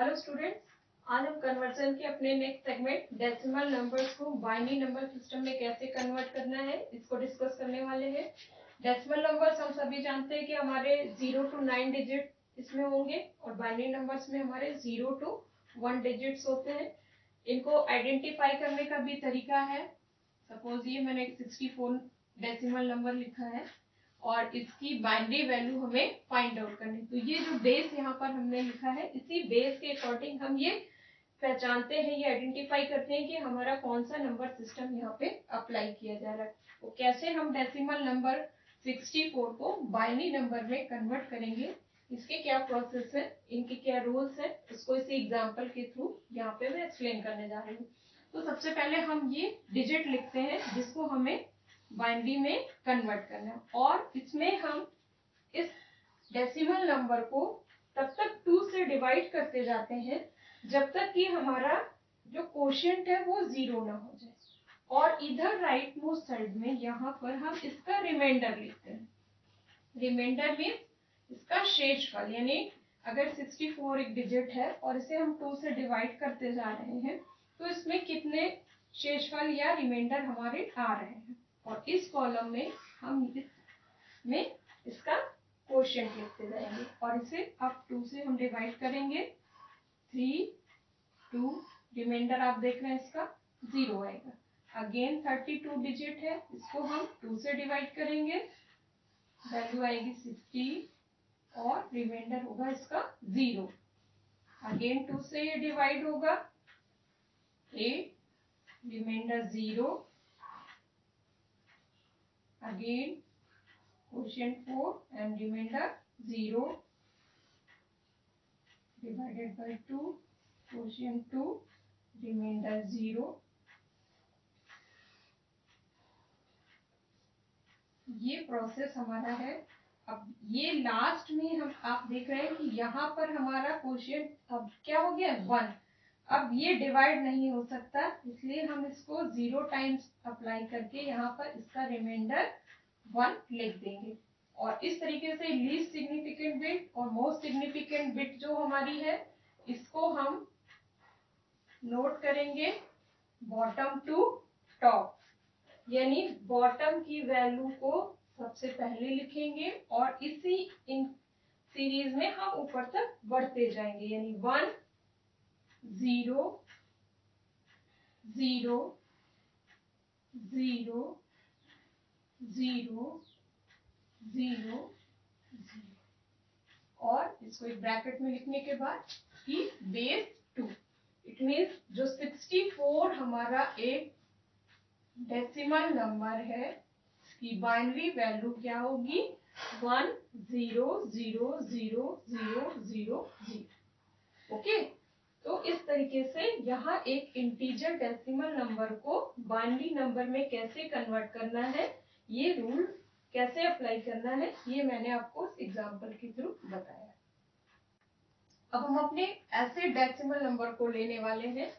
Hello students, आज हम conversion के अपने नेक्स्ट सेगमेंट डेसिमल नंबर्स को बाइनरी नंबर सिस्टम में कैसे कन्वर्ट करना है इसको डिस्कस करने वाले हैं। डेसिमल नंबर्स हम सभी जानते हैं कि हमारे 0 to 9 डिजिट इसमें होंगे और बाइनरी नंबर्स में हमारे 0 to 1 डिजिट्स होते हैं। इनको आइडेंटिफाई करने का भी तरीका है। सपोज ये मैंने 64 डेसिमल नंबर लिखा है और इसकी बाइनरी वैल्यू हमें फाइंड आउट करनी। तो ये जो बेस यहाँ पर हमने लिखा है, इसी बेस के अकॉर्डिंग हम ये पहचानते हैं, ये आइडेंटिफाई करते हैं कि हमारा कौन सा नंबर सिस्टम यहाँ पे अप्लाई किया जा रहा है। तो कैसे हम डेसिमल नंबर 64 को बाइनरी नंबर में कन्वर्ट करेंगे, इसके क्या प्रोसेस है, इनके क्या रूल्स है, उसको इसी एग्जाम्पल के थ्रू यहाँ पे मैं एक्सप्लेन करने जा रही हूँ। तो सबसे पहले हम ये डिजिट लिखते हैं जिसको हमें बाइनरी में कन्वर्ट करना है और इसमें हम इस डेसिमल नंबर को तब तक 2 से डिवाइड करते जाते हैं जब तक कि हमारा जो कोशिएंट है वो 0 ना हो जाए। और इधर राइट मोस्ट साइड में यहाँ पर हम इसका रिमाइंडर लिखते हैं। रिमाइंडर मीन्स इसका शेषफल, यानी अगर 64 एक डिजिट है और इसे हम 2 से डिवाइड करते जा रहे हैं तो इसमें कितने शेषफल या रिमाइंडर हमारे आ रहे हैं। और इस कॉलम में हम इसमें इसका कोशिएंट लिखते जाएंगे और इसे अब 2 से हम डिवाइड करेंगे। 3, 2, रिमाइंडर आप देख रहे हैं इसका 0 आएगा। अगेन 32 डिजिट है, इसको हम 2 से डिवाइड करेंगे, वैल्यू आएगी 60 और रिमाइंडर होगा इसका 0। अगेन 2 से ये डिवाइड होगा 8, reminder 0। Again quotient 4 and remainder 0 divided by 2, quotient 2, remainder 0। ये प्रोसेस हमारा है। अब ये लास्ट में हम आप देख रहे हैं कि यहाँ पर हमारा क्वोशिएंट अब क्या हो गया 1। अब ये डिवाइड नहीं हो सकता, इसलिए हम इसको 0 टाइम्स अप्लाई करके यहाँ पर इसका रिमाइंडर 1 लिख देंगे। और इस तरीके से लीस्ट सिग्निफिकेंट बिट और मोस्ट सिग्निफिकेंट बिट जो हमारी है इसको हम नोट करेंगे बॉटम टू टॉप, यानी बॉटम की वैल्यू को सबसे पहले लिखेंगे और इसी इन सीरीज में हम ऊपर तक बढ़ते जाएंगे, यानी 1, 0, 0, 0, 0, 0, 0 और इसको एक ब्रैकेट में लिखने के बाद की बेस 2। इट मीन्स जो 64 हमारा एक डेसिमल नंबर है इसकी बाइनरी वैल्यू क्या होगी 1, 0, 0, 0, 0, 0, 0। ओके, तो इस तरीके से यहाँ एक इंटीजर डेसिमल नंबर को बाइनरी नंबर में कैसे कन्वर्ट करना है, ये रूल कैसे अप्लाई करना है, ये मैंने आपको एग्जाम्पल के थ्रू बताया। अब हम अपने ऐसे डेसिमल नंबर को लेने वाले हैं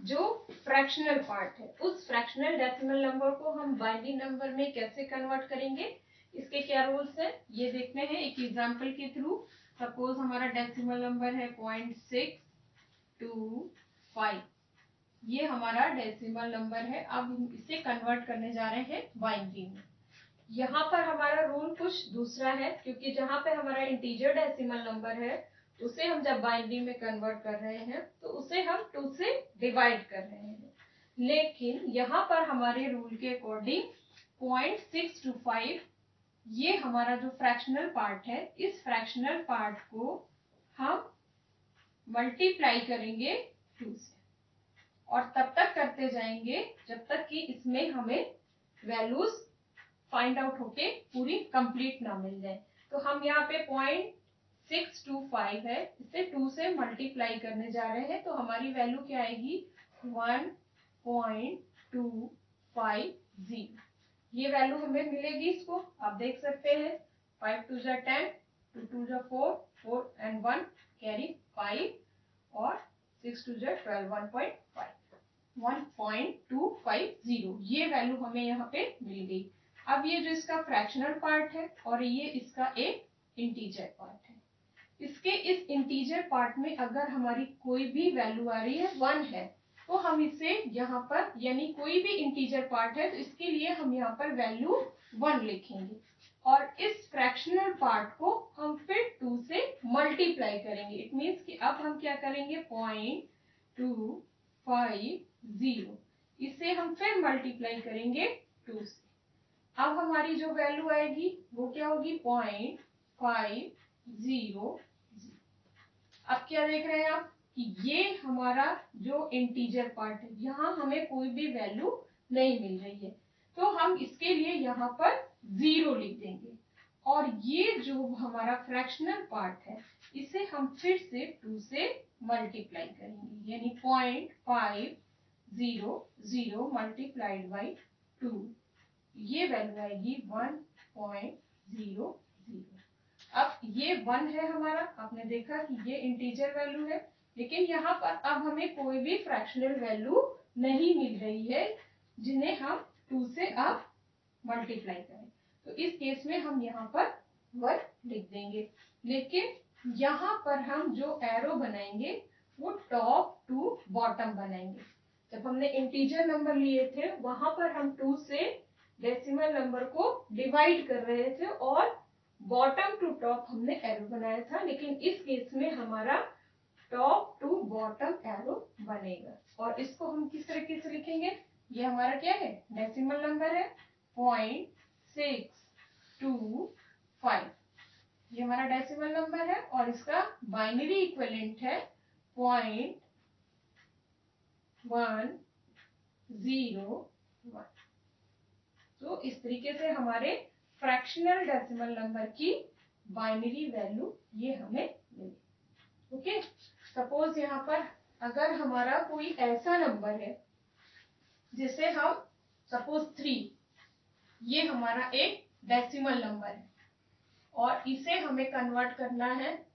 जो फ्रैक्शनल पार्ट है। उस फ्रैक्शनल डेसिमल नंबर को हम बाइनरी नंबर में कैसे कन्वर्ट करेंगे, इसके क्या रूल्स है ये देखने हैं एक एग्जाम्पल के थ्रू। सपोज हमारा डेसिमल नंबर है 0.625, ये हमारा डेसिमल नंबर है। अब हम इसे कन्वर्ट करने जा रहे हैं बाइनरी में। यहाँ पर हमारा रूल कुछ दूसरा है, क्योंकि जहाँ पे हमारा इंटीजर डेसिमल नंबर है उसे हम जब बाइनरी में कन्वर्ट कर रहे हैं तो उसे हम 2 से डिवाइड कर रहे हैं। लेकिन यहाँ पर हमारे रूल के अकॉर्डिंग 0.625 ये हमारा जो फ्रैक्शनल पार्ट है, इस फ्रैक्शनल पार्ट को हम मल्टीप्लाई करेंगे 2 से और तब तक करते जाएंगे जब तक कि इसमें हमें वैल्यूज फाइंड आउट होके पूरी कंप्लीट ना मिल जाए। तो हम यहाँ पे 0.625 है, इसे 2 से मल्टीप्लाई करने जा रहे हैं, तो हमारी वैल्यू क्या आएगी 1.250। ये वैल्यू हमें मिलेगी, इसको आप देख सकते हैं 5 2 जा 10, 2 2 जा 4, 4 and 1 कैरी 5 और 6 2 जा 12, 1.250 ये वैल्यू हमें यहाँ पे मिल गई। अब ये जो इसका फ्रैक्शनल पार्ट है और ये इसका एक इंटीजर पार्ट है, इसके इस इंटीजर पार्ट में अगर हमारी कोई भी वैल्यू आ रही है 1 है, तो हम इसे यहाँ पर, यानी कोई भी इंटीजर पार्ट है तो इसके लिए हम यहाँ पर वैल्यू 1 लिखेंगे, और इस फ्रैक्शनल पार्ट को हम फिर 2 से मल्टीप्लाई करेंगे। इट मीन्स कि अब हम क्या करेंगे, 0.250, इसे हम फिर मल्टीप्लाई करेंगे 2 से। अब हमारी जो वैल्यू आएगी वो क्या होगी, 0.500। अब क्या देख रहे हैं आप कि ये हमारा जो इंटीजर पार्ट है, यहाँ हमें कोई भी वैल्यू नहीं मिल रही है, तो हम इसके लिए यहाँ पर 0 लिख देंगे, और ये जो हमारा फ्रैक्शनल पार्ट है इसे हम फिर से 2 से मल्टीप्लाई करेंगे, यानी 0.500 मल्टीप्लाइड बाई 2, ये वैल्यू आएगी 1.00। अब ये 1 है हमारा, आपने देखा कि ये इंटीजर वैल्यू है, लेकिन यहाँ पर अब हमें कोई भी फ्रैक्शनल वैल्यू नहीं मिल रही है जिन्हें हम 2 से अब मल्टीप्लाई करें। तो इस केस में हम यहाँ पर 1 लिख देंगे, लेकिन यहाँ पर हम जो एरो बनाएंगे वो टॉप टू बॉटम बनाएंगे। जब हमने इंटीजर नंबर लिए थे वहां पर हम 2 से डेसिमल नंबर को डिवाइड कर रहे थे और बॉटम टू टॉप हमने एरो बनाया था, लेकिन इस केस में हमारा टॉप टू बॉटम एरो बनेगा। और इसको हम किस तरीके से लिखेंगे, ये हमारा क्या है, डेसिमल नंबर है 0.625, ये हमारा डेसिमल नंबर है, और इसका बाइनरी इक्विवेलेंट है 0.101। तो इस तरीके से हमारे फ्रैक्शनल डेसिमल नंबर की बाइनरी वैल्यू ये हमें मिली। ओके, सपोज यहाँ पर अगर हमारा कोई ऐसा नंबर है जिसे हम, सपोज 3, ये हमारा एक डेसिमल नंबर है और इसे हमें कन्वर्ट करना है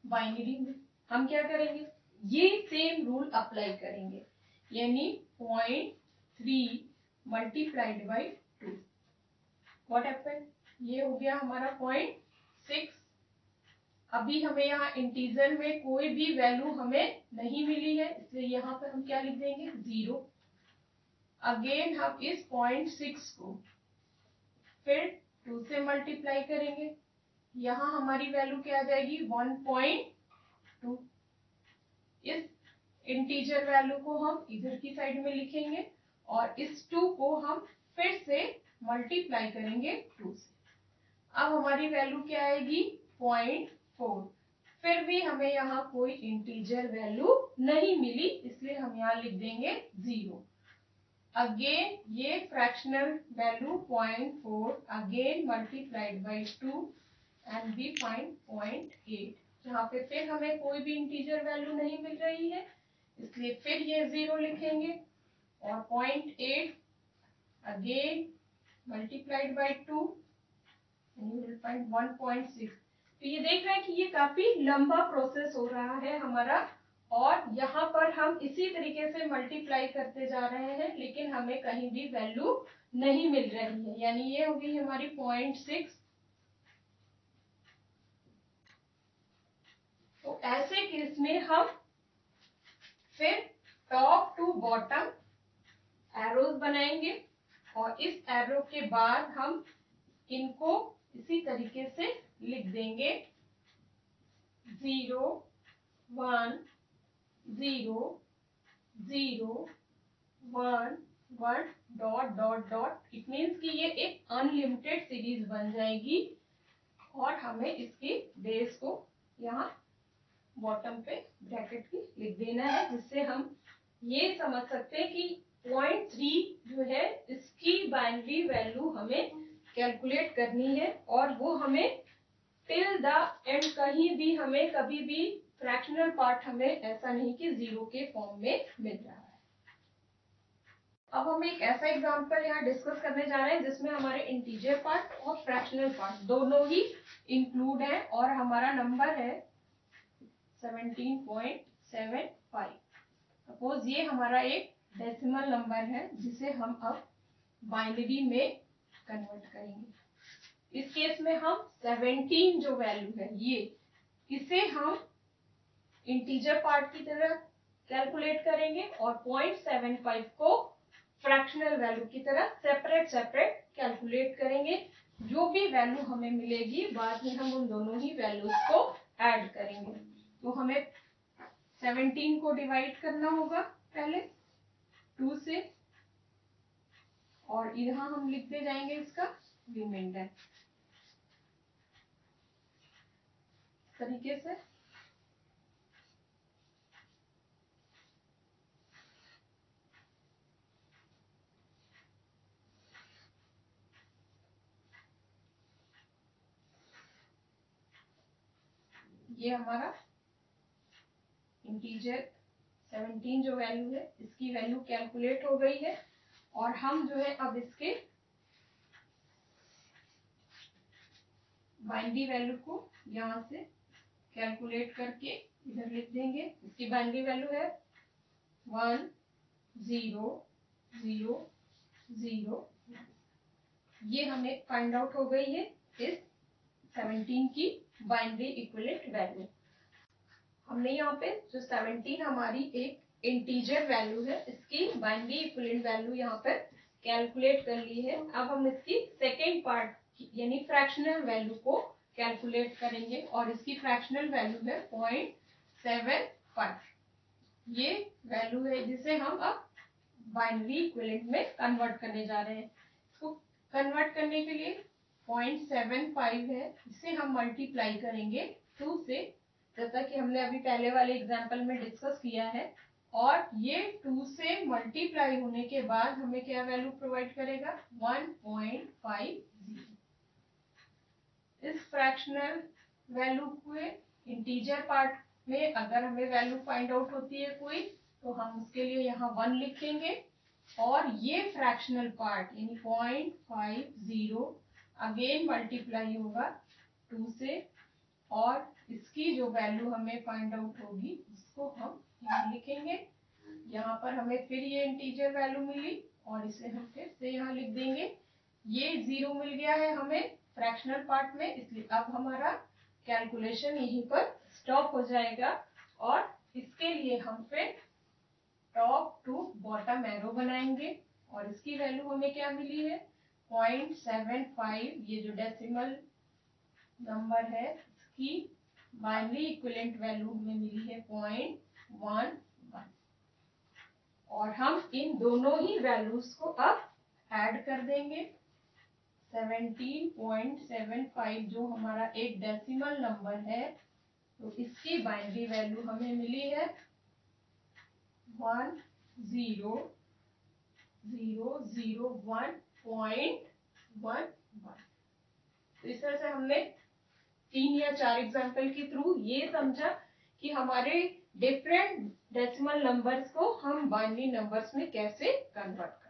बाइनरी में, हम क्या करेंगे, ये सेम रूल अप्लाई करेंगे, यानी 0.3 मल्टीप्लाइड बाई 2, व्हाट हैपन, ये हो गया हमारा 0.6। अभी हमें यहाँ इंटीजर में कोई भी वैल्यू हमें नहीं मिली है, इसलिए यहाँ पर हम क्या लिख देंगे, 0। अगेन हम इस 0.6 को फिर 2 से मल्टीप्लाई करेंगे, यहाँ हमारी वैल्यू क्या आ जाएगी, 1.2। इस इंटीजर वैल्यू को हम इधर की साइड में लिखेंगे और इस 2 को हम फिर से मल्टीप्लाई करेंगे 2 से। अब हमारी वैल्यू क्या आएगी, 0.4। फिर भी हमें यहाँ कोई इंटीजर वैल्यू नहीं मिली, इसलिए हम यहाँ लिख देंगे 0। अगेन ये fractional value 0.4 again multiplied by 2 and we find 0.8, जहाँ पे फिर हमें कोई भी इंटीजर वैल्यू नहीं मिल रही है, इसलिए फिर ये 0 लिखेंगे, और 0.8 again multiplied by 2 and you will find 1.6। तो ये देख रहे हैं कि ये काफी लंबा प्रोसेस हो रहा है हमारा, और यहाँ पर हम इसी तरीके से मल्टीप्लाई करते जा रहे हैं, लेकिन हमें कहीं भी वैल्यू नहीं मिल रही है, यानी ये होगी हमारी 0.6। तो ऐसे केस में हम फिर टॉप टू बॉटम एरोज बनाएंगे, और इस एरो के बाद हम इनको इसी तरीके से लिख देंगे 0 1 0 0 1 1 dot dot dot. It means कि ये एक अनलिमिटेड सीरीज बन जाएगी, और हमें इसकी बेस को यहाँ बॉटम पे ब्रैकेट की लिख देना है, जिससे हम ये समझ सकते हैं कि 0.3 जो है इसकी बाइनरी वैल्यू हमें कैलकुलेट करनी है, और वो हमें टिल द एंड कहीं भी हमें कभी भी फ्रैक्शनल पार्ट हमें ऐसा नहीं कि 0 के फॉर्म में मिल रहा है। अब हम एक ऐसा एग्जांपल यहाँ डिस्कस करने जा रहे हैं जिसमें हमारे इंटीजर पार्ट और फ्रैक्शनल पार्ट दोनों ही इंक्लूड है, और हमारा नंबर है 17.75। सपोज ये हमारा एक डेसिमल नंबर है जिसे हम अब बाइनरी में कन्वर्ट करेंगे। इस केस में हम 17 जो वैल्यू है ये इसे हम इंटीजर पार्ट की तरह कैलकुलेट करेंगे और 0.75 को फ्रैक्शनल वैल्यू की तरह सेपरेट कैलकुलेट करेंगे। जो भी वैल्यू हमें मिलेगी बाद में हम उन दोनों ही वैल्यूज को ऐड करेंगे। तो हमें 17 को डिवाइड करना होगा पहले 2 से, और यहाँ हम लिखते जाएंगे इसका रिमाइंडर तरीके से। ये हमारा इंटीजर 17 जो वैल्यू है इसकी वैल्यू कैलकुलेट हो गई है, और हम जो है अब इसके बाइनरी वैल्यू को यहाँ से कैलकुलेट करके इधर लिख देंगे। इसकी बाइनरी वैल्यू है 1 0 0 0। ये हमें फाइंड आउट हो गई है इस 17 की बाइनरी इक्विवेलेंट वैल्यू। हमने यहाँ पे जो 17 हमारी एक इंटीजर वैल्यू है इसकी बाइनरी इक्विवेलेंट वैल्यू यहाँ पर कैलकुलेट कर ली है। अब हम इसकी सेकेंड पार्ट यानी फ्रैक्शनल वैल्यू को कैलकुलेट करेंगे, और इसकी फ्रैक्शनल वैल्यू है 0.75। ये वैल्यू है जिसे हम अब बाइनरी इक्विवेलेंट में कन्वर्ट करने जा रहे हैं। इसको कन्वर्ट करने के लिए 0.75 है, इसे हम मल्टीप्लाई करेंगे 2 से, जैसा कि हमने अभी पहले वाले एग्जांपल में डिस्कस किया है। और ये 2 से मल्टीप्लाई होने के बाद हमें क्या वैल्यू प्रोवाइड करेगा 1.50। इस फ्रैक्शनल वैल्यू के इंटीजर पार्ट में अगर हमें वैल्यू फाइंड आउट होती है कोई, तो हम उसके लिए यहाँ 1 लिखेंगे, और ये फ्रैक्शनल पार्ट यानी 0.50 अगेन मल्टीप्लाई होगा 2 से, और इसकी जो वैल्यू हमें फाइंड आउट होगी उसको हम यहाँ लिखेंगे। यहाँ पर हमें फिर ये इंटीजर वैल्यू मिली और इसे हम फिर से यहाँ लिख देंगे। ये 0 मिल गया है हमें फ्रैक्शनल पार्ट में, इसलिए अब हमारा कैलकुलेशन यहीं पर स्टॉप हो जाएगा। और इसके लिए हम फिर टॉप टू बॉटम एरो बनाएंगे, और इसकी वैल्यू हमें क्या मिली है 0.75। ये जो डेसिमल नंबर है इसकी बाइनरी इक्विवेलेंट वैल्यू हमें मिली है 0.11, और हम इन दोनों ही वैल्यूज को अब ऐड कर देंगे। 17.75 जो हमारा एक डेसिमल नंबर है, तो इसकी बाइनरी वैल्यू हमें मिली है 10001.11। तो इस तरह से हमने 3 या 4 एग्जाम्पल के थ्रू ये समझा कि हमारे डिफरेंट डेसिमल नंबर्स को हम बाइनरी नंबर्स में कैसे कन्वर्ट